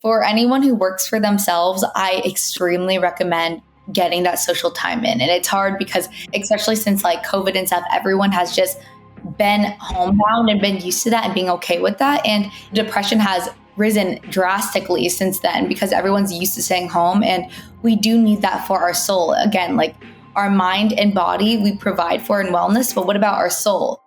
For anyone who works for themselves, I extremely recommend getting that social time in. And it's hard because, especially since like COVID and stuff, everyone has just been homebound and been used to that and being okay with that. And depression has risen drastically since then because everyone's used to staying home. And we do need that for our soul. Again, like our mind and body, we provide for in wellness, but what about our soul?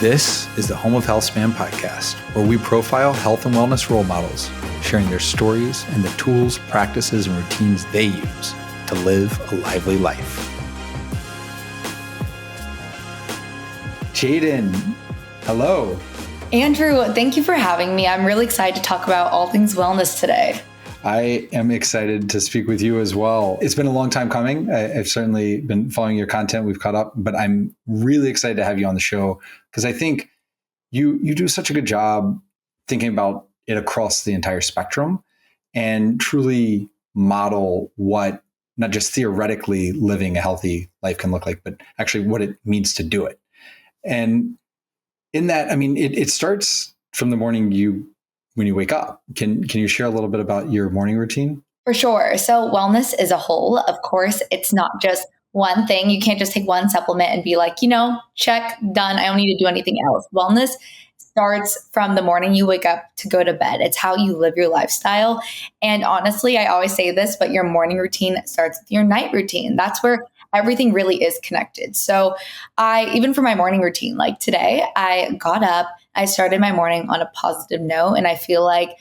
This is the Home of Health Span podcast, where we profile health and wellness role models, sharing their stories and the tools, practices, and routines they use to live a lively life. Jadyn, hello. Andrew, thank you for having me. I'm really excited to talk about all things wellness today. I am excited to speak with you as well. It's been a long time coming. I've certainly been following your content. We've caught up, but I'm really excited to have you on the show because I think you do such a good job thinking about it across the entire spectrum and truly model what not just theoretically living a healthy life can look like, but actually what it means to do it. And in that, I mean, it starts from the morning when you wake up. Can you share a little bit about your morning routine? For sure. So wellness is a whole. Of course, it's not just one thing. You can't just take one supplement and be like, check, done. I don't need to do anything else. Wellness starts from the morning you wake up to go to bed. It's how you live your lifestyle. And honestly, I always say this, but your morning routine starts with your night routine. That's where everything really is connected. So even for my morning routine, like today, I got up, I started my morning on a positive note, and I feel like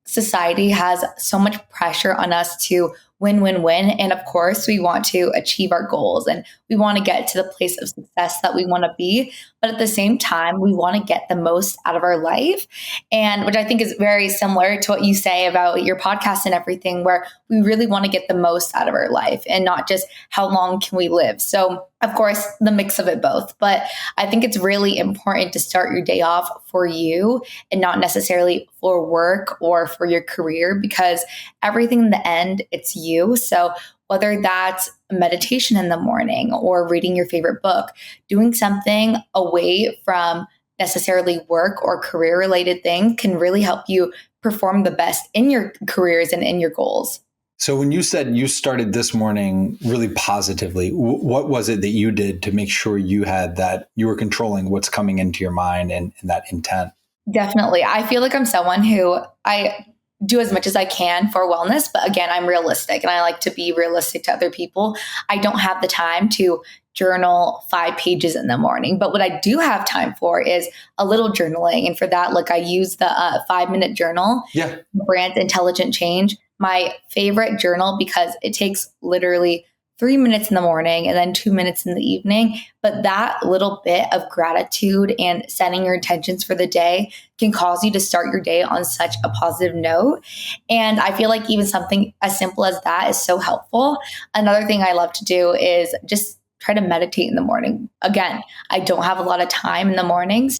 society has so much pressure on us to win, win, win. And of course, we want to achieve our goals and we want to get to the place of success that we want to be. But at the same time, we want to get the most out of our life. And which I think is very similar to what you say about your podcast and everything, where we really want to get the most out of our life and not just how long can we live. So of course, the mix of it both. But I think it's really important to start your day off for you and not necessarily for work or for your career, because everything in the end, it's you. So whether that's meditation in the morning or reading your favorite book, doing something away from necessarily work or career related things can really help you perform the best in your careers and in your goals. So when you said you started this morning really positively, what was it that you did to make sure you had that, you were controlling what's coming into your mind and that intent? Definitely. I feel like I'm someone who I do as much as I can for wellness, but again, I'm realistic and I like to be realistic to other people. I don't have the time to journal 5 pages in the morning, but what I do have time for is a little journaling. And for that, like I use the 5-minute journal, Brand Intelligent Change, my favorite journal, because it takes literally 3 minutes in the morning and then 2 minutes in the evening. But that little bit of gratitude and setting your intentions for the day can cause you to start your day on such a positive note. And I feel like even something as simple as that is so helpful. Another thing I love to do is just try to meditate in the morning. Again, I don't have a lot of time in the morning, so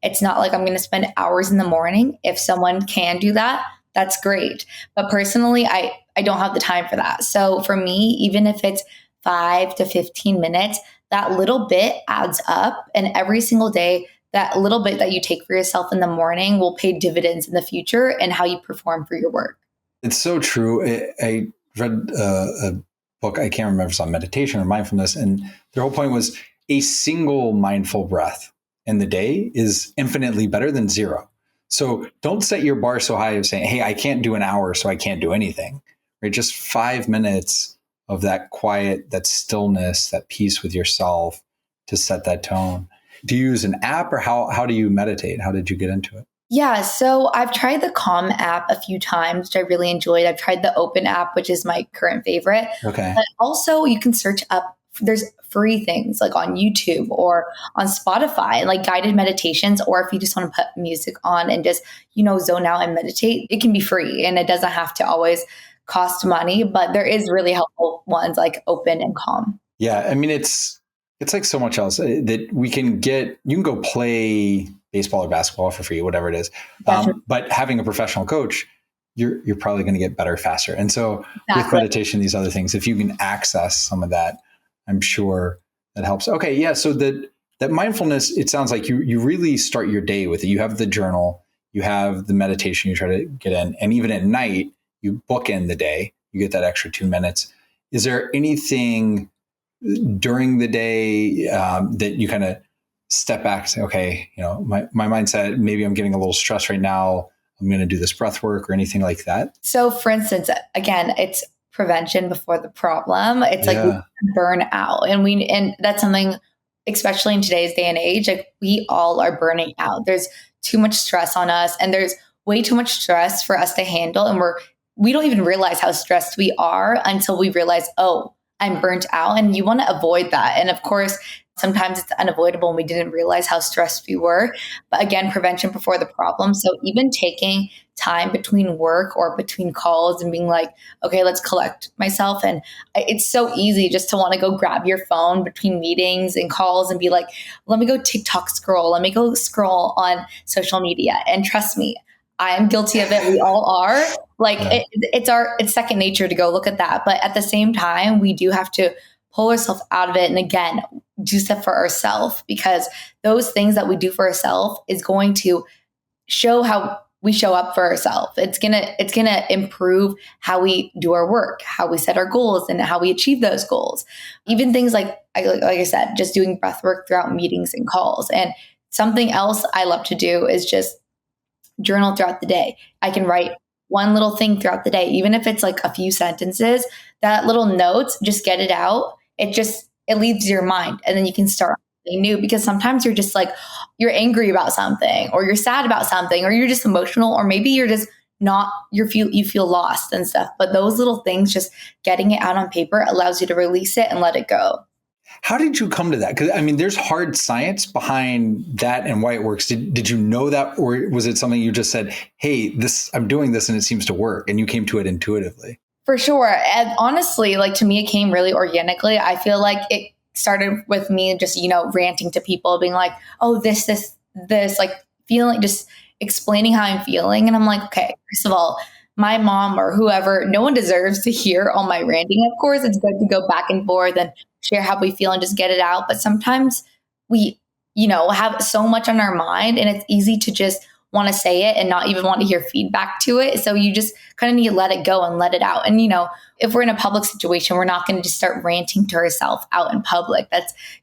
it's not like I'm going to spend hours in the morning. If someone can do that, that's great. But personally, I don't have the time for that. So for me, even if it's 5 to 15 minutes, that little bit adds up. And every single day, that little bit that you take for yourself in the morning will pay dividends in the future and how you perform for your work. It's so true. I read a book, I can't remember if it's on meditation or mindfulness, and their whole point was a single mindful breath in the day is infinitely better than 0. So don't set your bar so high of saying, hey, I can't do an hour, so I can't do anything, right? Just 5 minutes of that quiet, that stillness, that peace with yourself to set that tone. Do you use an app or how do you meditate? How did you get into it? Yeah, so I've tried the Calm app a few times, which I really enjoyed. I've tried the Open app, which is my current favorite. Okay. But also you can search up, there's free things like on YouTube or on Spotify, like guided meditations, or if you just want to put music on and just, zone out and meditate, it can be free and it doesn't have to always cost money, but there is really helpful ones like Open and Calm. Yeah. I mean, it's like so much else that you can go play baseball or basketball for free, whatever it is. But having a professional coach, you're probably going to get better faster. And so with meditation, these other things, if you can access some of that, I'm sure that helps. Okay. Yeah. So that mindfulness, it sounds like you really start your day with it. You have the journal, you have the meditation you try to get in, and even at night, you bookend the day, you get that extra 2 minutes. Is there anything during the day that you kind of step back and say, okay, my mindset, maybe I'm getting a little stressed right now, I'm going to do this breath work or anything like that? So for instance, again, it's prevention before the problem. It's like we burn out, and that's something, especially in today's day and age, like we all are burning out. There's too much stress on us, and there's way too much stress for us to handle. And we don't even realize how stressed we are until we realize, oh, I'm burnt out. And you want to avoid that. And of course, sometimes it's unavoidable and we didn't realize how stressed we were. But again, prevention before the problem. So even taking time between work or between calls and being like, okay, let's collect myself. And it's so easy just to want to go grab your phone between meetings and calls and be like, let me go TikTok scroll. Let me go scroll on social media. And trust me, I am guilty of it. We all are. Like it's second nature to go look at that. But at the same time, we do have to pull ourselves out of it. And again, do stuff for ourselves, because those things that we do for ourselves is going to show how we show up for ourselves. It's gonna improve how we do our work, how we set our goals, and how we achieve those goals. Even things like I said, just doing breath work throughout meetings and calls. And something else I love to do is just journal throughout the day. I can write one little thing throughout the day, even if it's like a few sentences. That little notes, just get it out. It leaves your mind, and then you can start something new. Because sometimes you're just like, you're angry about something, or you're sad about something, or you're just emotional, or maybe you're just not, you feel lost and stuff. But those little things, just getting it out on paper allows you to release it and let it go. How did you come to that? Because there's hard science behind that and why it works. Did you know that, or was it something you just said, hey, I'm doing this and it seems to work, and you came to it intuitively? For sure. And honestly, like to me, it came really organically. I feel like it started with me just, ranting to people, being like, oh, this, like feeling, just explaining how I'm feeling. And I'm like, okay, first of all, my mom or whoever, no one deserves to hear all my ranting. Of course, it's good to go back and forth and share how we feel and just get it out. But sometimes we, have so much on our mind, and it's easy to just want to say it and not even want to hear feedback to it. So you just kind of need to let it go and let it out. And, if we're in a public situation, we're not going to just start ranting to ourselves out in public.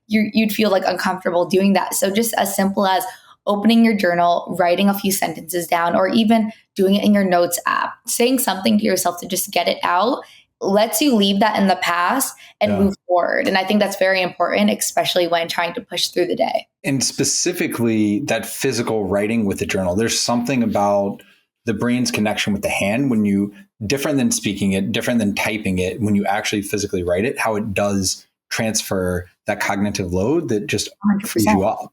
You'd feel like uncomfortable doing that. So just as simple as opening your journal, writing a few sentences down, or even doing it in your notes app, saying something to yourself to just get it out, lets you leave that in the past and move forward. And I think that's very important, especially when trying to push through the day. And specifically that physical writing with the journal, there's something about the brain's connection with the hand when you, different than speaking it, different than typing it, when you actually physically write it, how it does transfer that cognitive load that just 100%. Frees you up.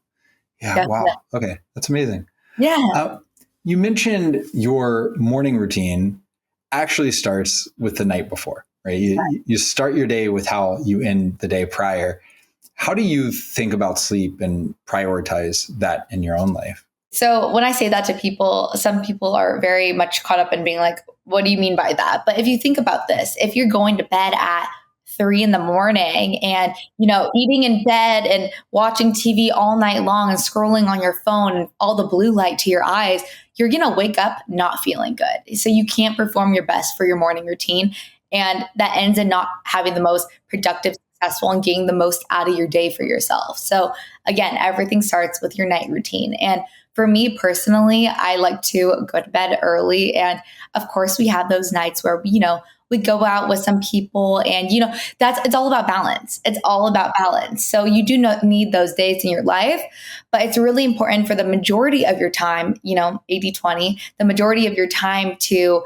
Yeah. Definitely. Wow. Okay. That's amazing. Yeah. You mentioned your morning routine actually starts with the night before, right? You start your day with how you end the day prior. How do you think about sleep and prioritize that in your own life? So when I say that to people, some people are very much caught up in being like, what do you mean by that? But if you think about this, if you're going to bed at 3 a.m. and, eating in bed and watching TV all night long and scrolling on your phone and all the blue light to your eyes, you're going to wake up not feeling good. So you can't perform your best for your morning routine. And that ends in not having the most productive, successful, and getting the most out of your day for yourself. So again, everything starts with your night routine. And for me personally, I like to go to bed early. And of course, we have those nights where, we go out with some people, and, it's all about balance. It's all about balance. So you do not need those days in your life, but it's really important for the majority of your time, 80-20, the majority of your time to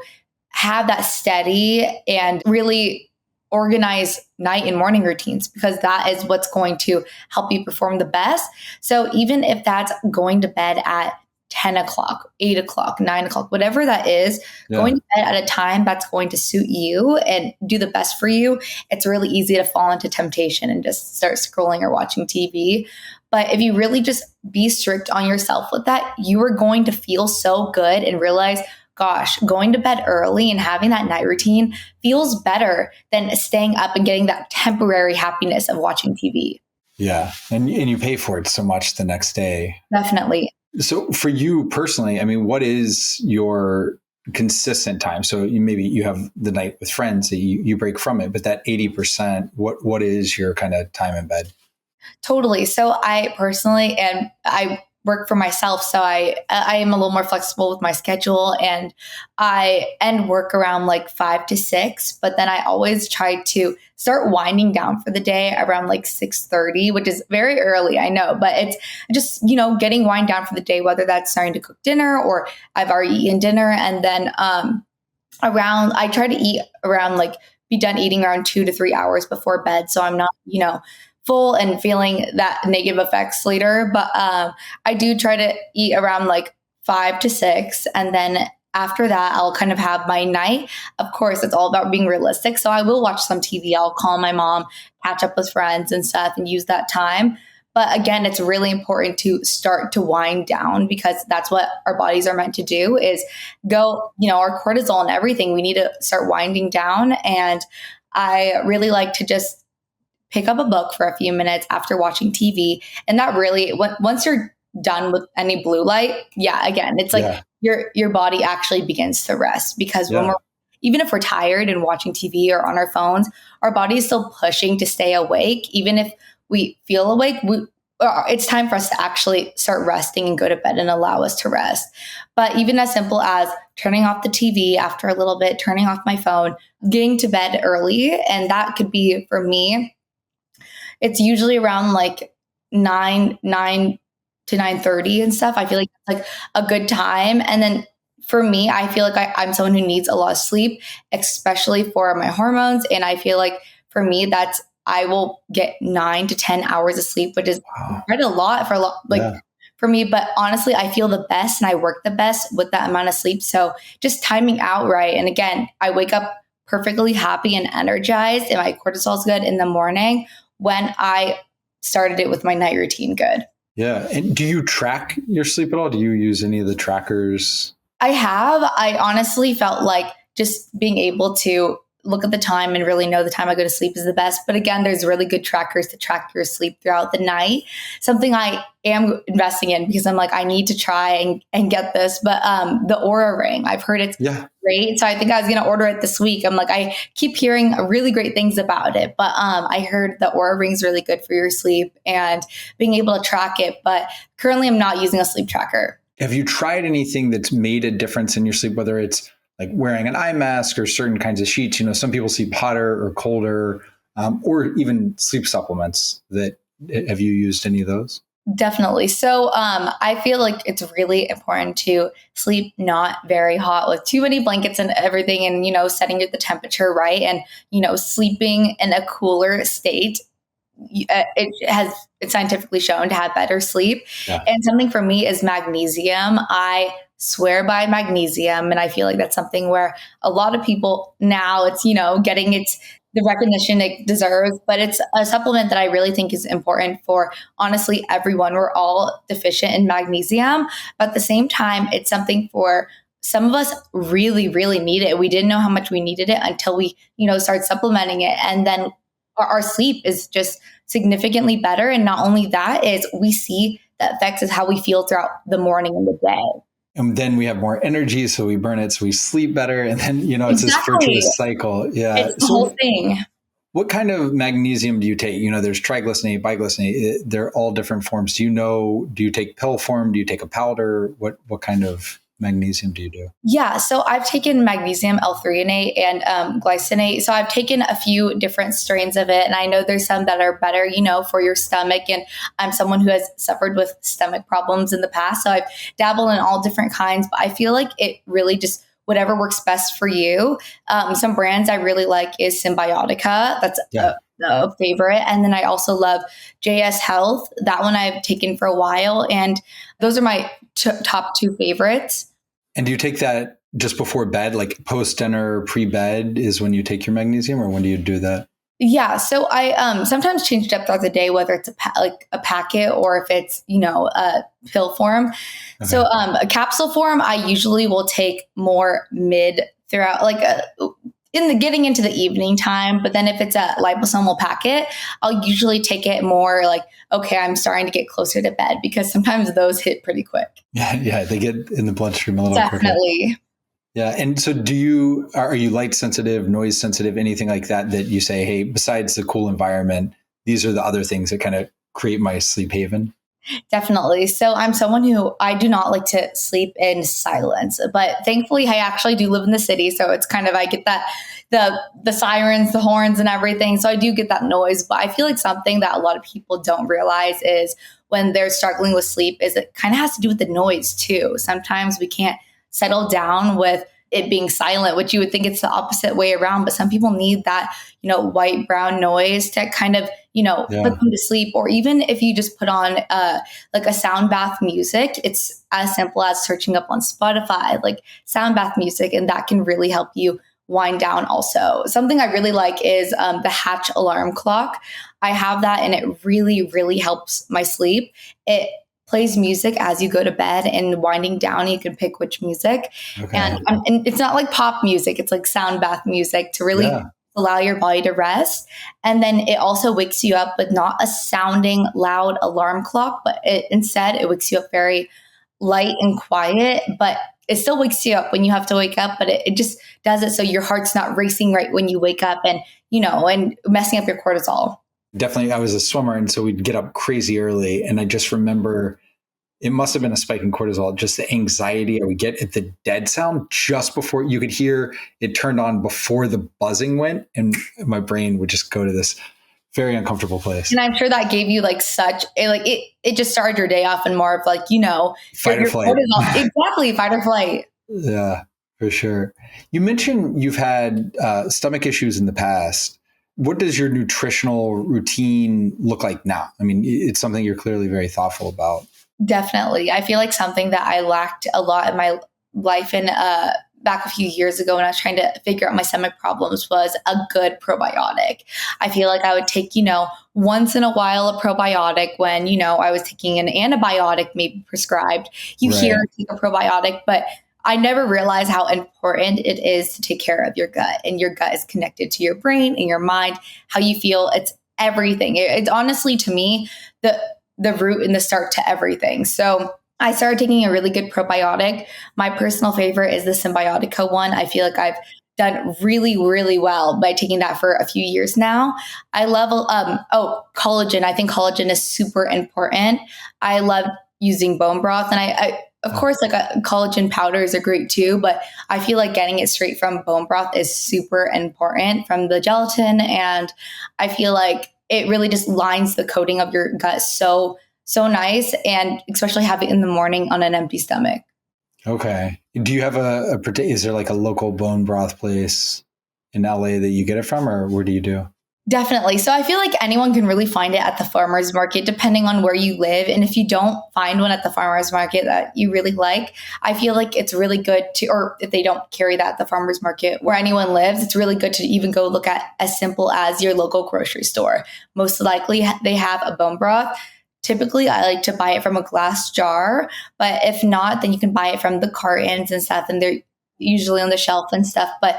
have that steady and really organize night and morning routines, because that is what's going to help you perform the best. So even if that's going to bed at 10 o'clock, 8 o'clock, 9 o'clock, whatever that is, going to bed at a time that's going to suit you and do the best for you, it's really easy to fall into temptation and just start scrolling or watching TV. But if you really just be strict on yourself with that, you are going to feel so good and realize, gosh, going to bed early and having that night routine feels better than staying up and getting that temporary happiness of watching TV. Yeah. And you pay for it so much the next day. Definitely. So for you personally, I mean, what is your consistent time? So maybe you have the night with friends that you break from it, but that 80%, what is your kind of time in bed? Totally. So I personally, and I work for myself, so I am a little more flexible with my schedule, and I end work around like 5 to 6. But then I always try to start winding down for the day around like 6:30, which is very early, I know, but it's just getting wind down for the day, whether that's starting to cook dinner or I've already eaten dinner, and then around I try to eat around like be done eating around 2 to 3 hours before bed, so I'm not full and feeling that negative effects later. But I do try to eat around like 5 to 6, and then after that I'll kind of have my night. Of course, it's all about being realistic, so I will watch some TV. I'll call my mom, catch up with friends and stuff, and use that time. But again, it's really important to start to wind down, because that's what our bodies are meant to do, is go, our cortisol and everything. We need to start winding down. And I really like to just pick up a book for a few minutes after watching TV. And that really, once you're done with any blue light, yeah, again, it's like your body actually begins to rest, because when even if we're tired and watching TV or on our phones, our body is still pushing to stay awake. Even if we feel awake, it's time for us to actually start resting and go to bed and allow us to rest. But even as simple as turning off the TV after a little bit, turning off my phone, getting to bed early. And that could be, for me, it's usually around like 9 to 9:30 and stuff. I feel like it's like a good time. And then for me, I feel like I'm someone who needs a lot of sleep, especially for my hormones. And I feel like for me, I will get 9 to 10 hours of sleep, which is quite a lot for me. But honestly, I feel the best and I work the best with that amount of sleep. So just timing out right. And again, I wake up perfectly happy and energized, and my cortisol is good in the morning when I started it with my night routine good. Yeah. And do you track your sleep at all? Do you use any of the trackers? I have. I honestly felt like just being able to look at the time and really know the time I go to sleep is the best. But again, there's really good trackers to track your sleep throughout the night. Something I am investing in, because I'm like, I need to try and get this. But the Aura ring, I've heard it's great. So I think I was going to order it this week. I'm like, I keep hearing really great things about it. But I heard the Aura ring is really good for your sleep and being able to track it. But currently I'm not using a sleep tracker. Have you tried anything that's made a difference in your sleep, whether it's like wearing an eye mask or certain kinds of sheets? Some people sleep hotter or colder, or even sleep supplements. Have you used any of those? Definitely. So I feel like it's really important to sleep not very hot with too many blankets and everything, and, setting the temperature right, and, sleeping in a cooler state. It's scientifically shown to have better sleep. And something for me is magnesium. I swear by magnesium. And I feel like that's something where a lot of people now it's, getting the recognition it deserves, but it's a supplement that I really think is important for honestly everyone. We're all deficient in magnesium, but at the same time, it's something for some of us really, really need it. We didn't know how much we needed it until we, start supplementing it. And then our sleep is just significantly better. And not only that, is we see the effects is how we feel throughout the morning and the day. And then we have more energy, so we burn it, so we sleep better. And then, it's this virtuous cycle. Yeah. It's the whole thing. What kind of magnesium do you take? There's triglycinate, biglycinate. They're all different forms. Do you take pill form? Do you take a powder? What kind of magnesium do you do? Yeah. So I've taken magnesium L-threonate and glycinate. So I've taken a few different strains of it. And I know there's some that are better, for your stomach. And I'm someone who has suffered with stomach problems in the past. So I've dabbled in all different kinds, but I feel like it really just whatever works best for you. Some brands I really like is Symbiotica. That's a favorite. And then I also love JS Health. That one I've taken for a while. And those are my top two favorites. And do you take that just before bed, like post dinner, pre-bed is when you take your magnesium, or when do you do that? Yeah. So I sometimes change it up throughout the day, whether it's a packet or if it's, a pill form. Okay. So a capsule form, I usually will take more mid throughout in the getting into the evening time. But then if it's a liposomal packet, I'll usually take it more like, okay, I'm starting to get closer to bed, because sometimes those hit pretty quick. Yeah, they get in the bloodstream a little quicker. Definitely. Yeah. And so are you light sensitive, noise sensitive, anything like that you say, hey, besides the cool environment, these are the other things that kind of create my sleep haven? Definitely. So I'm someone who I do not like to sleep in silence, but thankfully I actually do live in the city. So it's kind of, I get that the sirens, the horns and everything. So I do get that noise, but I feel like something that a lot of people don't realize is when they're struggling with sleep is it kind of has to do with the noise too. Sometimes we can't settle down with it being silent, which you would think it's the opposite way around, but some people need that, white brown noise to kind of, put them to sleep. Or even if you just put on like a sound bath music, it's as simple as searching up on Spotify, like sound bath music, and that can really help you wind down. Also, something I really like is the Hatch alarm clock. I have that and it really, really helps my sleep. It plays music as you go to bed, and winding down, you can pick which music. Okay. And it's not like pop music. It's like sound bath music to really allow your body to rest. And then it also wakes you up with not a sounding loud alarm clock, but instead it wakes you up very light and quiet, but it still wakes you up when you have to wake up, but it just does it so your heart's not racing right when you wake up and, and messing up your cortisol. Definitely. I was a swimmer, and so we'd get up crazy early. And I just remember it must have been a spike in cortisol, just the anxiety I would get at the dead sound just before you could hear it turned on before the buzzing went. And my brain would just go to this very uncomfortable place. And I'm sure that gave you like such it just started your day off and more of like, fight or flight. Exactly. Fight or flight. Yeah, for sure. You mentioned you've had stomach issues in the past. What does your nutritional routine look like now? I mean, it's something you're clearly very thoughtful about. Definitely. I feel like something that I lacked a lot in my life and back a few years ago when I was trying to figure out my stomach problems was a good probiotic. I feel like I would take, once in a while a probiotic when, I was taking an antibiotic maybe prescribed. You hear take a probiotic, but I never realized how important it is to take care of your gut, and your gut is connected to your brain and your mind, how you feel. It's everything. It's honestly, to me, the root and the start to everything. So I started taking a really good probiotic. My personal favorite is the Symbiotica one. I feel like I've done really, really well by taking that for a few years now. I love, collagen. I think collagen is super important. I love using bone broth, and I of course, like collagen powders are great too, but I feel like getting it straight from bone broth is super important from the gelatin. And I feel like it really just lines the coating of your gut so nice, and especially have it in the morning on an empty stomach. Okay. Do you have is there like a local bone broth place in LA that you get it from, or where do you do? Definitely. So I feel like anyone can really find it at the farmer's market, depending on where you live. And if you don't find one at the farmer's market that you really like, I feel like it's really good or if they don't carry that at the farmer's market where anyone lives, it's really good to even go look at as simple as your local grocery store. Most likely they have a bone broth. Typically, I like to buy it from a glass jar, but if not, then you can buy it from the cartons and stuff, and they're usually on the shelf and stuff. But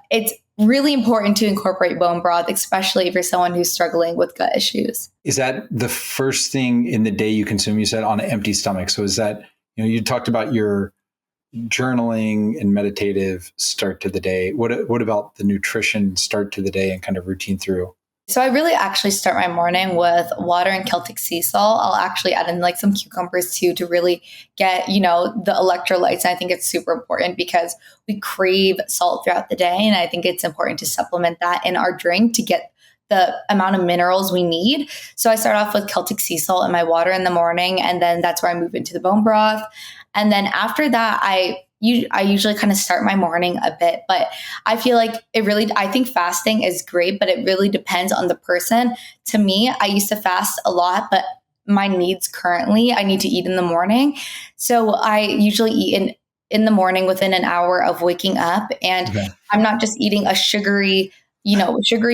it's really important to incorporate bone broth, especially if you're someone who's struggling with gut issues. Is that the first thing in the day you consume? You said on an empty stomach. So is that, you talked about your journaling and meditative start to the day. What about the nutrition start to the day and kind of routine through? So I really actually start my morning with water and Celtic sea salt. I'll actually add in like some cucumbers too to really get, the electrolytes. And I think it's super important because we crave salt throughout the day. And I think it's important to supplement that in our drink to get the amount of minerals we need. So I start off with Celtic sea salt in my water in the morning. And then that's where I move into the bone broth. And then after that, I usually kind of start my morning a bit, but I feel like I think fasting is great, but it really depends on the person. To me, I used to fast a lot, but my needs currently, I need to eat in the morning. So I usually eat in the morning within an hour of waking up. And I'm not just eating a sugary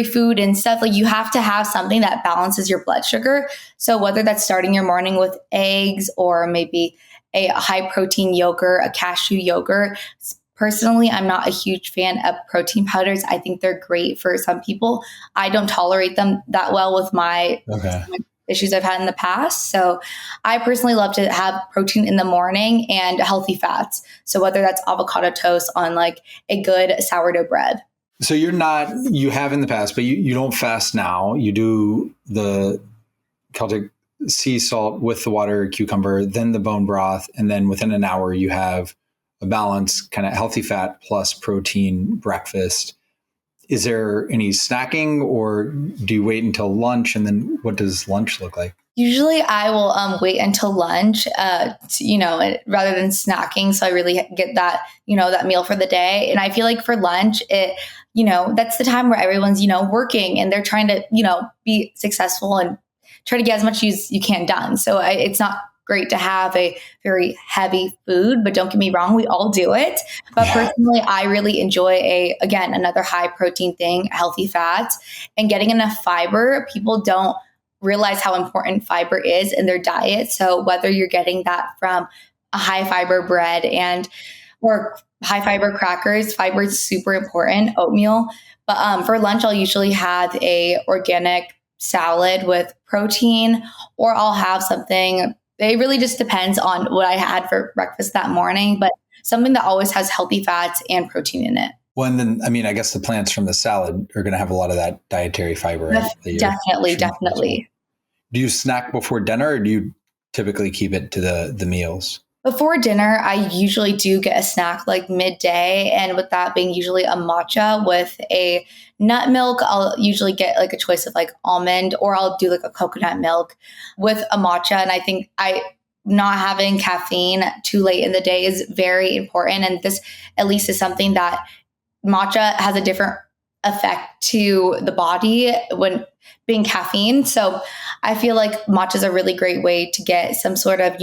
food and stuff. Like you have to have something that balances your blood sugar. So whether that's starting your morning with eggs or maybe a high protein yogurt, a cashew yogurt, Personally, I'm not a huge fan of protein powders. I think they're great for some people. I don't tolerate them that well with my Okay. issues I've had in the past. So I personally love to have protein in the morning and healthy fats. So whether that's avocado toast on like a good sourdough bread. So you have in the past, but you don't fast now. You do the Celtic sea salt with the water, cucumber, then the bone broth. And then within an hour, you have a balanced kind of healthy fat plus protein breakfast. Is there any snacking, or do you wait until lunch? And then what does lunch look like? Usually I will wait until lunch, rather than snacking. So I really get that, that meal for the day. And I feel like for lunch, that's the time where everyone's, working and they're trying to, be successful and try to get as much as you can done. So it's not great to have a very heavy food, but don't get me wrong, we all do it. But personally, I really enjoy another high protein thing, healthy fats, and getting enough fiber. People don't realize how important fiber is in their diet. So whether you're getting that from a high fiber bread or high fiber crackers, fiber is super important, oatmeal. But for lunch, I'll usually have a organic salad with protein, or I'll have something. It really just depends on what I had for breakfast that morning, but something that always has healthy fats and protein in it. Well, and then, I guess the plants from the salad are going to have a lot of that dietary fiber. Definitely. Do you snack before dinner, or do you typically keep it to the meals? Before dinner, I usually do get a snack like midday. And with that being usually a matcha with a nut milk, I'll usually get like a choice of like almond, or I'll do like a coconut milk with a matcha. And I think not having caffeine too late in the day is very important. And this at least is something that matcha has a different effect to the body when being caffeine. So I feel like matcha is a really great way to get some sort of,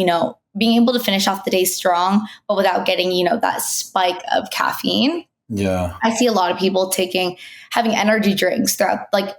being able to finish off the day strong, but without getting, that spike of caffeine. Yeah. I see a lot of people having energy drinks throughout like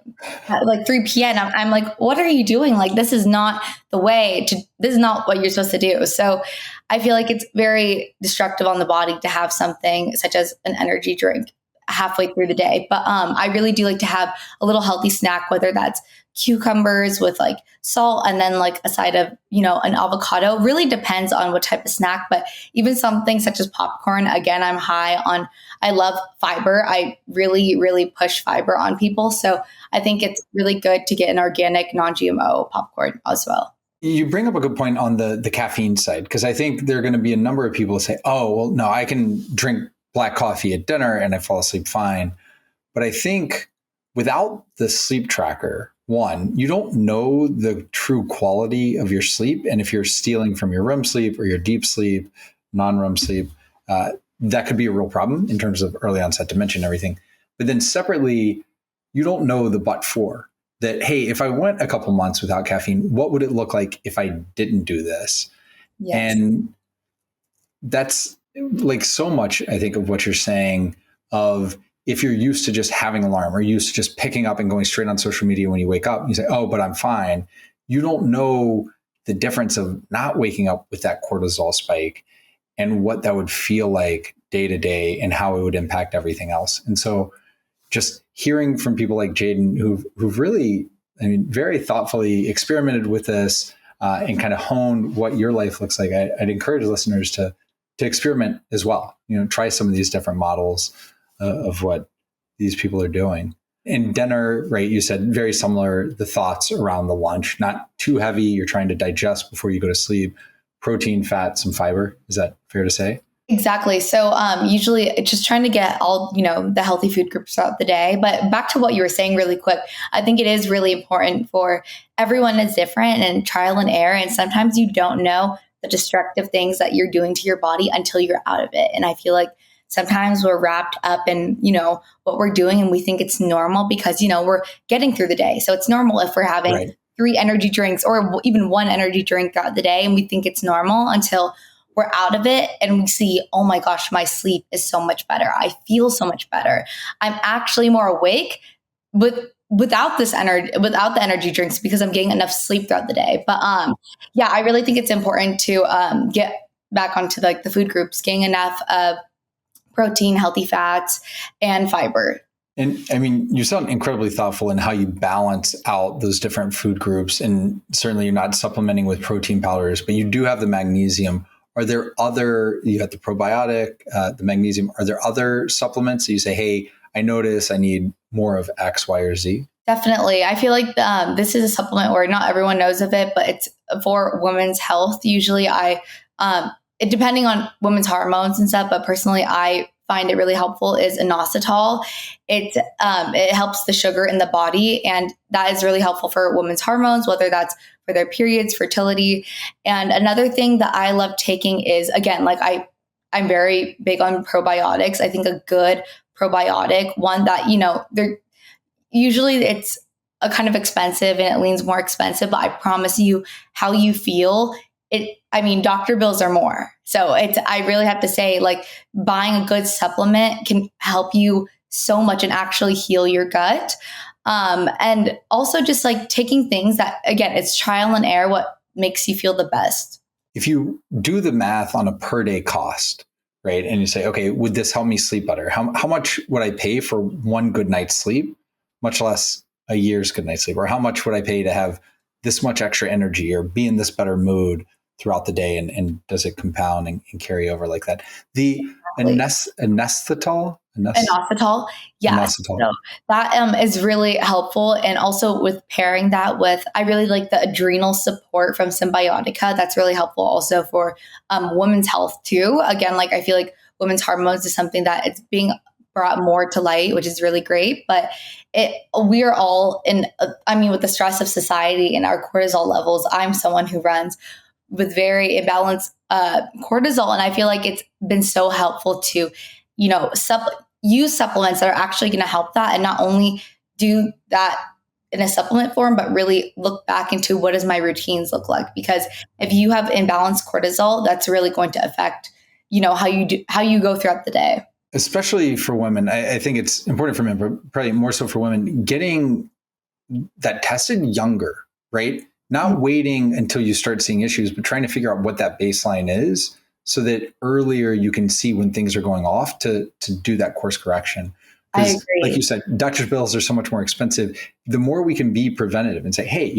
3 p.m. I'm like, what are you doing? Like, this is not this is not what you're supposed to do. So I feel like it's very destructive on the body to have something such as an energy drink halfway through the day. But I really do like to have a little healthy snack, whether that's cucumbers with like salt and then like a side of, an avocado. Really depends on what type of snack, but even something such as popcorn, again, I love fiber. I really, really push fiber on people. So I think it's really good to get an organic, non-GMO popcorn as well. You bring up a good point on the caffeine side, because I think there are going to be a number of people who say, oh, well, no, I can drink black coffee at dinner and I fall asleep fine. But I think without the sleep tracker, one, you don't know the true quality of your sleep. And if you're stealing from your REM sleep or your deep sleep, non-REM sleep, that could be a real problem in terms of early onset dementia and everything. But then separately, you don't know the but for that. Hey, if I went a couple months without caffeine, what would it look like if I didn't do this? Yes. And that's like so much, I think, of what you're saying of if you're used to just having an alarm or used to just picking up and going straight on social media when you wake up, you say, oh, but I'm fine. You don't know the difference of not waking up with that cortisol spike and what that would feel like day to day and how it would impact everything else. And so just hearing from people like Jadyn who've really, very thoughtfully experimented with this and kind of honed what your life looks like, I'd encourage listeners to experiment as well. Try some of these different models of what these people are doing. And dinner, right, you said very similar, the thoughts around the lunch, not too heavy. You're trying to digest before you go to sleep. Protein, fat, some fiber. Is that fair to say? Exactly. So usually it's just trying to get all, the healthy food groups throughout the day. But back to what you were saying really quick, I think it is really important for everyone is different and trial and error. And sometimes you don't know the destructive things that you're doing to your body until you're out of it. And I feel like sometimes we're wrapped up in, what we're doing and we think it's normal because, we're getting through the day. So it's normal if we're having 3 energy drinks or even 1 energy drink throughout the day. And we think it's normal until we're out of it and we see, oh my gosh, my sleep is so much better. I feel so much better. I'm actually more awake without the energy drinks because I'm getting enough sleep throughout the day. But I really think it's important to get back onto the food groups, getting enough of protein, healthy fats, and fiber. And I mean, you sound incredibly thoughtful in how you balance out those different food groups. And certainly you're not supplementing with protein powders, but you do have the magnesium. Are there other, you have the probiotic, the magnesium, are there other supplements that you say, hey, I notice I need more of X, Y, or Z? Definitely. I feel like this is a supplement where not everyone knows of it, but it's for women's health. Usually depending on women's hormones and stuff, but personally, I find it really helpful is inositol. It helps the sugar in the body, and that is really helpful for women's hormones, whether that's for their periods, fertility. And another thing that I love taking is, again, like I'm very big on probiotics. I think a good probiotic, one that, they're usually it's a kind of expensive and it leans more expensive, but I promise you how you feel doctor bills are more. So I really have to say, like, buying a good supplement can help you so much and actually heal your gut. And also just like taking things that, again, it's trial and error, what makes you feel the best. If you do the math on a per day cost, right? And you say, okay, would this help me sleep better? How much would I pay for one good night's sleep, much less a year's good night's sleep? Or how much would I pay to have this much extra energy or be in this better mood throughout the day? And does it compound and carry over like that? The inositol? Inositol. Yeah. Inositol. So that is really helpful. And also with pairing that with, I really like the adrenal support from Symbiotica. That's really helpful also for women's health too. Again, like I feel like women's hormones is something that it's being brought more to light, which is really great. But we are all with the stress of society and our cortisol levels, I'm someone who runs with very imbalanced cortisol. And I feel like it's been so helpful to, use supplements that are actually going to help that, and not only do that in a supplement form, but really look back into what does my routines look like? Because if you have imbalanced cortisol, that's really going to affect, how you go throughout the day. Especially for women. I think it's important for men, but probably more so for women, getting that tested younger, right? Not waiting until you start seeing issues, but trying to figure out what that baseline is so that earlier you can see when things are going off to do that course correction. I agree. Like you said, doctor's bills are so much more expensive. The more we can be preventative and say, hey,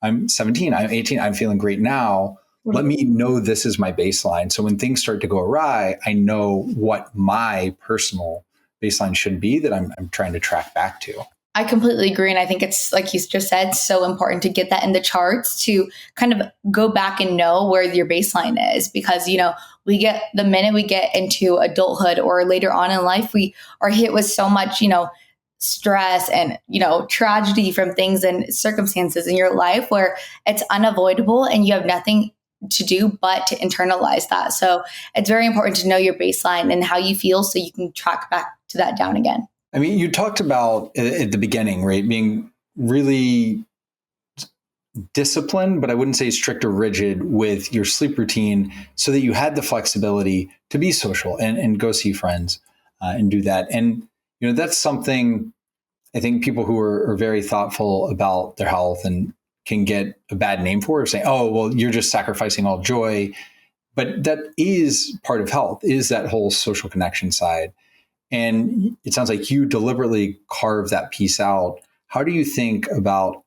I'm 17, I'm 18, I'm feeling great now. Let me know this is my baseline. So when things start to go awry, I know what my personal baseline should be that I'm trying to track back to. I completely agree. And I think it's, like you just said, so important to get that in the charts to kind of go back and know where your baseline is. Because, the minute we get into adulthood or later on in life, we are hit with so much, stress and, tragedy from things and circumstances in your life where it's unavoidable and you have nothing to do but to internalize that. So it's very important to know your baseline and how you feel so you can track back to that down again. I mean, you talked about at the beginning, right, being really disciplined, but I wouldn't say strict or rigid with your sleep routine so that you had the flexibility to be social and go see friends and do that. And, that's something I think people who are very thoughtful about their health and can get a bad name for, saying, oh, well, you're just sacrificing all joy. But that is part of health, is that whole social connection side. And it sounds like you deliberately carve that piece out. How do you think about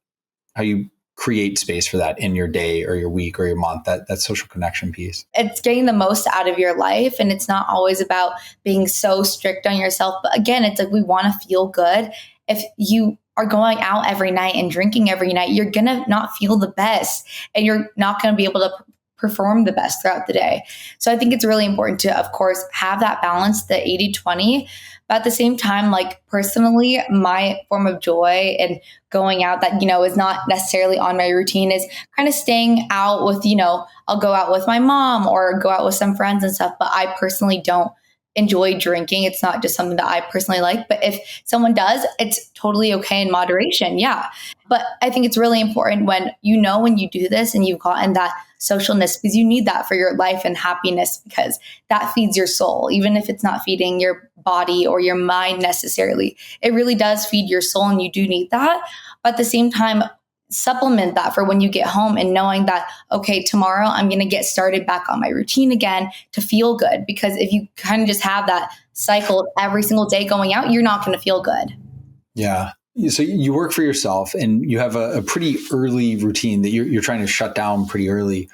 how you create space for that in your day or your week or your month, that social connection piece? It's getting the most out of your life. And it's not always about being so strict on yourself. But again, it's like we want to feel good. If you are going out every night and drinking every night, you're going to not feel the best and you're not going to be able to perform the best throughout the day. So I think it's really important to, of course, have that balance, the 80-20. But at the same time, like personally, my form of joy and going out that, is not necessarily on my routine is kind of staying out with, I'll go out with my mom or go out with some friends and stuff. But I personally don't enjoy drinking. It's not just something that I personally like. But if someone does, it's totally okay in moderation. Yeah. But I think it's really important when you do this and you've gotten that socialness, because you need that for your life and happiness, because that feeds your soul, even if it's not feeding your body or your mind necessarily. It really does feed your soul and you do need that. But at the same time, supplement that for when you get home and knowing that, okay, tomorrow I'm going to get started back on my routine again to feel good. Because if you kind of just have that cycle every single day going out, you're not going to feel good. Yeah. So you work for yourself and you have a pretty early routine that you're trying to shut down pretty early.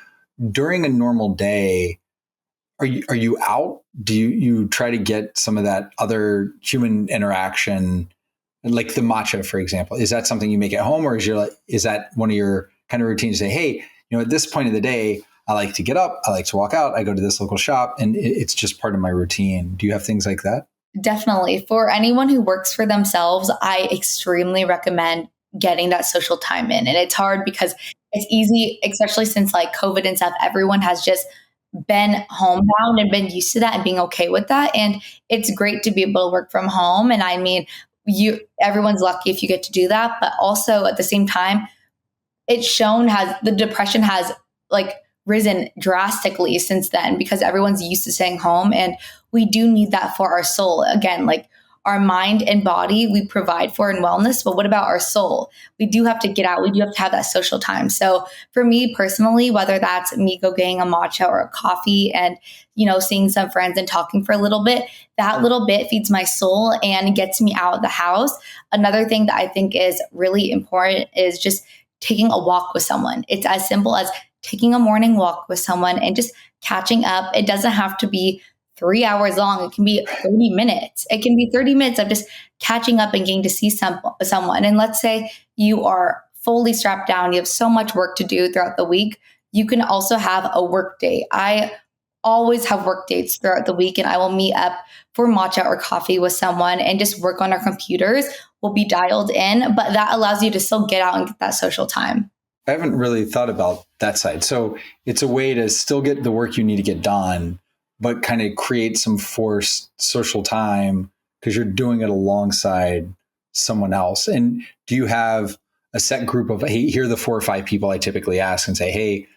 During a normal day, are you out? Do you try to get some of that other human interaction, like the matcha, for example? Is that something you make at home, or is that one of your kind of routines? Say, hey, at this point of the day, I like to get up, I like to walk out, I go to this local shop, and it's just part of my routine. Do you have things like that? Definitely. For anyone who works for themselves, I extremely recommend getting that social time in. And it's hard because it's easy, especially since like COVID and stuff, everyone has just been homebound and been used to that and being okay with that. And it's great to be able to work from home. And I mean, everyone's lucky if you get to do that. But also at the same time, it's shown has the depression has like risen drastically since then because everyone's used to staying home, and we do need that for our soul. Again, like our mind and body we provide for in wellness, but what about our soul? We do have to get out. We do have to have that social time. So for me personally, whether that's me go getting a matcha or a coffee and seeing some friends and talking for a little bit, that little bit feeds my soul and gets me out of the house. Another thing that I think is really important is just taking a walk with someone. It's as simple as taking a morning walk with someone and just catching up. It doesn't have to be 3 hours long. It can be 30 minutes. It can be 30 minutes of just catching up and getting to see someone. And let's say you are fully strapped down. You have so much work to do throughout the week. You can also have a work date. I always have work dates throughout the week, and I will meet up for matcha or coffee with someone and just work on our computers. We'll be dialed in, but that allows you to still get out and get that social time. I haven't really thought about that side. So it's a way to still get the work you need to get done, but kind of create some forced social time because you're doing it alongside someone else. And do you have a set group of, hey, here are the 4 or 5 people I typically ask and say, hey,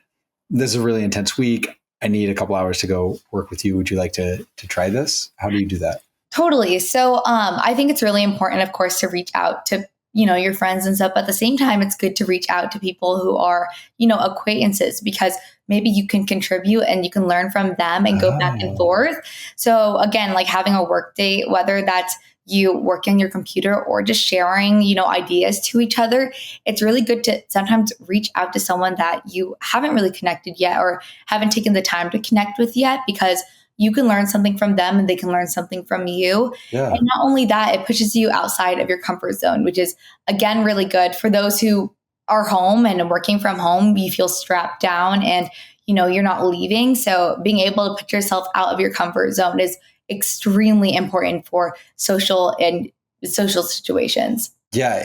this is a really intense week. I need a couple hours to go work with you. Would you like to try this? How do you do that? Totally. So I think it's really important, of course, to reach out to your friends and stuff. But at the same time, it's good to reach out to people who are, acquaintances, because maybe you can contribute and you can learn from them and go back and forth. So again, like having a work date, whether that's you working on your computer or just sharing, ideas to each other, it's really good to sometimes reach out to someone that you haven't really connected yet or haven't taken the time to connect with yet, because you can learn something from them and they can learn something from you. Yeah. And not only that, it pushes you outside of your comfort zone, which is, again, really good for those who are home and working from home. You feel strapped down and, you're not leaving. So being able to put yourself out of your comfort zone is extremely important for social situations. Yeah,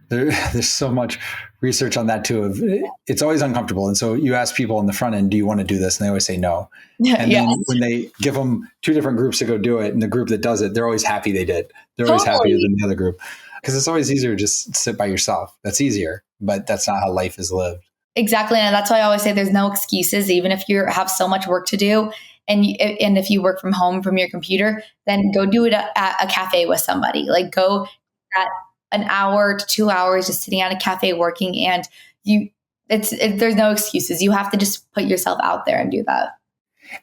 there's so much research on that too. It's always uncomfortable, and so you ask people on the front end, "Do you want to do this?" And they always say no. And then when they give them 2 different groups to go do it, and the group that does it, they're always happy they did. They're always happier than the other group, because it's always easier to just sit by yourself. That's easier, but that's not how life is lived. Exactly, and that's why I always say there's no excuses, even if you have so much work to do. And if you work from home from your computer, then go do it at a cafe with somebody. Like go at an hour to 2 hours just sitting at a cafe working, and there's no excuses. You have to just put yourself out there and do that.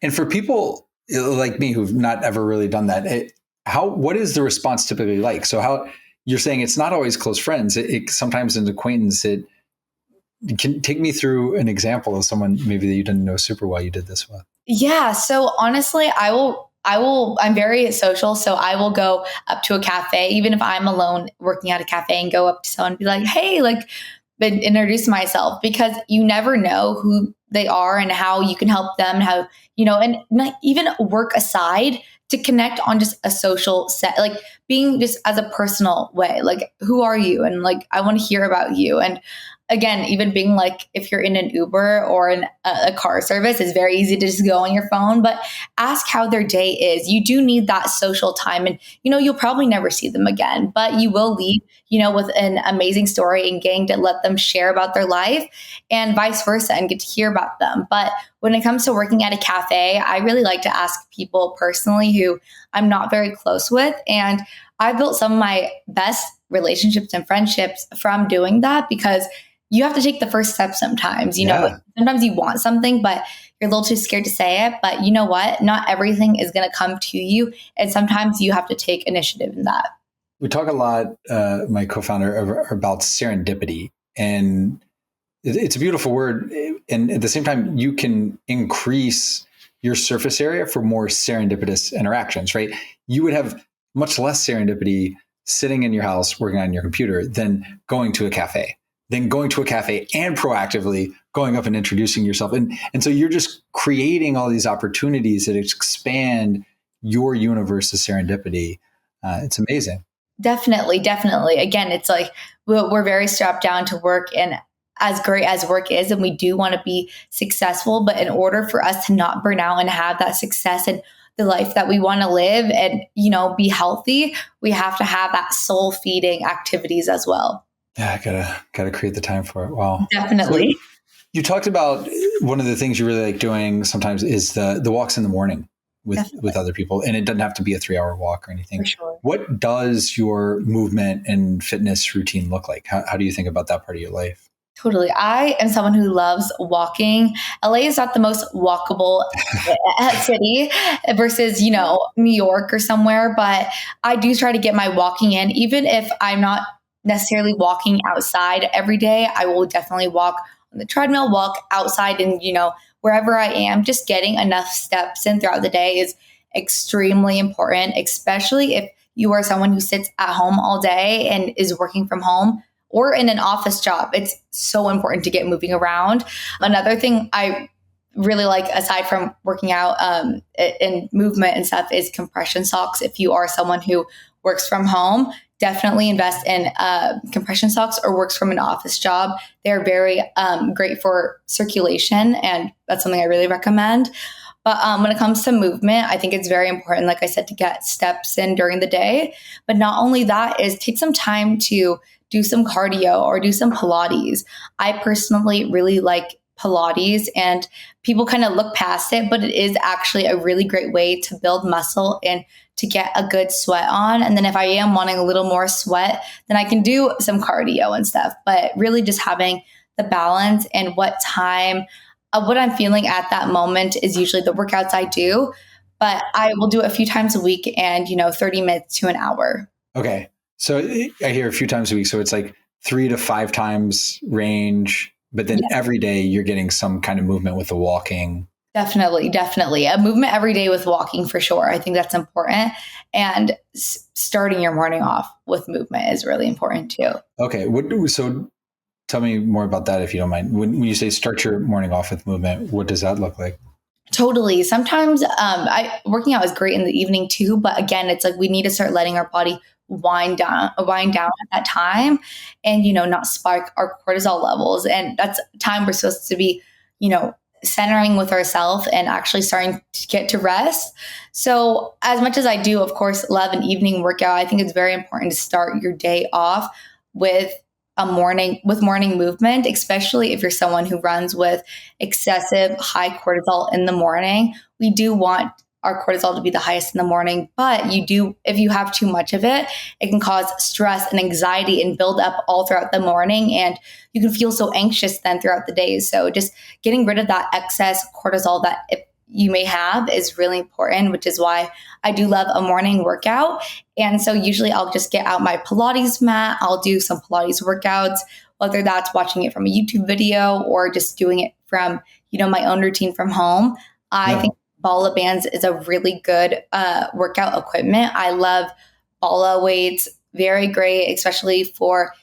And for people like me who've not ever really done that, what is the response typically like? So how you're saying it's not always close friends. It sometimes an acquaintance. It can take me through an example of someone maybe that you didn't know super well you did this with. Yeah. So honestly, I'm very social. So I will go up to a cafe, even if I'm alone working at a cafe, and go up to someone and be like, hey, introduce myself, because you never know who they are and how you can help them, and not even work aside to connect on just a social set, like being just as a personal way, like, who are you? And like, I want to hear about you. And again, even being like, if you're in an Uber or in a car service, it's very easy to just go on your phone, but ask how their day is. You do need that social time, and, you'll probably never see them again, but you will leave, with an amazing story and getting to let them share about their life, and vice versa, and get to hear about them. But when it comes to working at a cafe, I really like to ask people personally who I'm not very close with. And I built some of my best relationships and friendships from doing that, because you have to take the first step sometimes. Yeah. Sometimes you want something, but you're a little too scared to say it. But you know what? Not everything is going to come to you. And sometimes you have to take initiative in that. We talk a lot, my co-founder, about serendipity, and it's a beautiful word. And at the same time, you can increase your surface area for more serendipitous interactions, right? You would have much less serendipity sitting in your house working on your computer than going to a cafe, and proactively going up and introducing yourself. And so you're just creating all these opportunities that expand your universe of serendipity. It's amazing. Definitely, definitely. Again, it's like we're very strapped down to work, and as great as work is, and we do want to be successful, but in order for us to not burn out and have that success and the life that we want to live and, be healthy, we have to have that soul feeding activities as well. Yeah, gotta create the time for it. Wow. Definitely. So you talked about one of the things you really like doing sometimes is the walks in the morning with other people, and it doesn't have to be a 3-hour walk or anything. For sure. What does your movement and fitness routine look like? How do you think about that part of your life? Totally. I am someone who loves walking. LA is not the most walkable city versus, New York or somewhere, but I do try to get my walking in. Even if I'm not necessarily walking outside every day, I will definitely walk on the treadmill, walk outside, and, wherever I am, just getting enough steps in throughout the day is extremely important, especially if you are someone who sits at home all day and is working from home or in an office job. It's so important to get moving around. Another thing I really like, aside from working out and movement and stuff, is compression socks. If you are someone who works from home, definitely invest in compression socks, or works from an office job. They're very great for circulation, and that's something I really recommend. But when it comes to movement, I think it's very important, like I said, to get steps in during the day. But not only that, is take some time to do some cardio or do some Pilates. I personally really like Pilates, and people kind of look past it, but it is actually a really great way to build muscle and to get a good sweat on. And then if I am wanting a little more sweat, then I can do some cardio and stuff. But really just having the balance and what time, what I'm feeling at that moment is usually the workouts I do. But I will do it a few times a week and, 30 minutes to an hour. Okay. So I hear a few times a week. So it's like 3 to 5 times range, but then every day you're getting some kind of movement with the walking. Definitely, definitely. A movement every day with walking for sure. I think that's important. And starting your morning off with movement is really important too. Okay. So tell me more about that if you don't mind. When you say start your morning off with movement, what does that look like? Totally. Sometimes working out is great in the evening too. But again, it's like we need to start letting our body wind down at that time and, not spike our cortisol levels. And that's time we're supposed to be, centering with ourselves and actually starting to get to rest. So as much as I do, of course, love an evening workout, I think it's very important to start your day off with morning movement, especially if you're someone who runs with excessive high cortisol in the morning. We do want our cortisol to be the highest in the morning, but if you have too much of it, it can cause stress and anxiety and build up all throughout the morning, and you can feel so anxious then throughout the day. So just getting rid of that excess cortisol that you may have is really important, which is why I do love a morning workout. And so usually I'll just get out my Pilates mat. I'll do some Pilates workouts, whether that's watching it from a YouTube video or just doing it from, my own routine from home. I think Bala bands is a really good workout equipment. I love Bala weights, very great, especially for,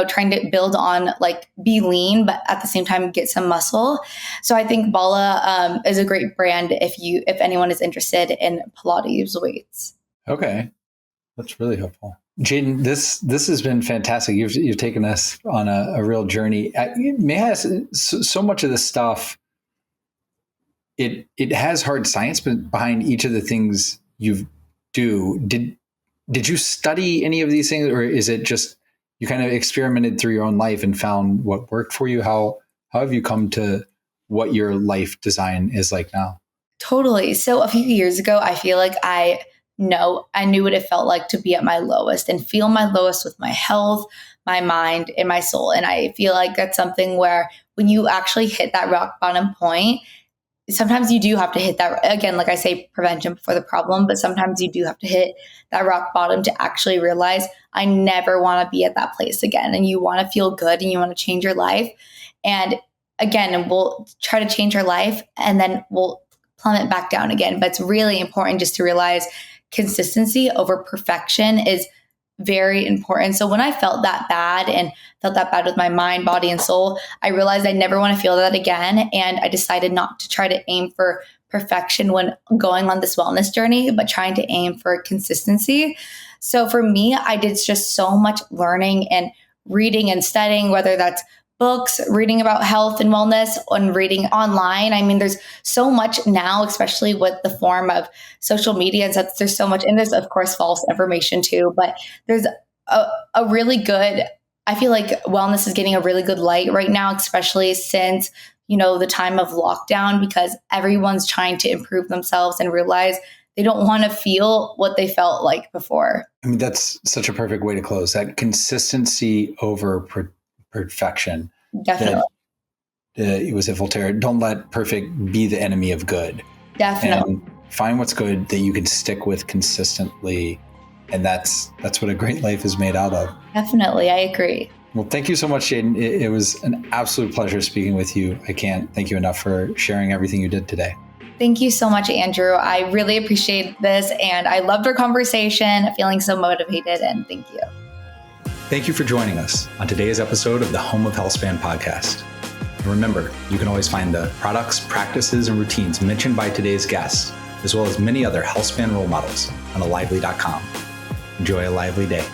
trying to build on, like, be lean, but at the same time get some muscle. So I think Bala is a great brand if anyone is interested in Pilates weights. Okay, that's really helpful. Jadyn, this has been fantastic. You've taken us on a real journey. May I ask, so much of this stuff, it has hard science behind each of the things you do. Did you study any of these things, or is it just you kind of experimented through your own life and found what worked for you? How have you come to what your life design is like now? Totally. So a few years ago, I feel like I knew what it felt like to be at my lowest and feel my lowest with my health, my mind, and my soul. And I feel like that's something where when you actually hit that rock bottom point, sometimes you do have to hit that again, like I say, prevention before the problem, but sometimes you do have to hit that rock bottom to actually realize I never want to be at that place again. And you want to feel good and you want to change your life. And again, we'll try to change our life and then we'll plummet back down again. But it's really important just to realize consistency over perfection is very important. So when I felt that bad with my mind, body, and soul, I realized I never want to feel that again. And I decided not to try to aim for perfection when going on this wellness journey, but trying to aim for consistency. So for me, I did just so much learning and reading and studying, whether that's books, reading about health and wellness, and reading online. I mean, there's so much now, especially with the form of social media and stuff. There's so much, and there's of course false information too, but there's a really good, I feel like wellness is getting a really good light right now, especially since, the time of lockdown, because everyone's trying to improve themselves and realize they don't want to feel what they felt like before. I mean, that's such a perfect way to close, that consistency over perfection. Definitely. It was at Voltaire, don't let perfect be the enemy of good. Definitely. And find what's good that you can stick with consistently. And that's what a great life is made out of. Definitely. I agree. Well, thank you so much, Jadyn. It was an absolute pleasure speaking with you. I can't thank you enough for sharing everything you did today. Thank you so much, Andrew. I really appreciate this, and I loved our conversation, feeling so motivated, and thank you. Thank you for joining us on today's episode of the Home of Healthspan podcast. And remember, you can always find the products, practices, and routines mentioned by today's guests, as well as many other Healthspan role models on alively.com. Enjoy a lively day.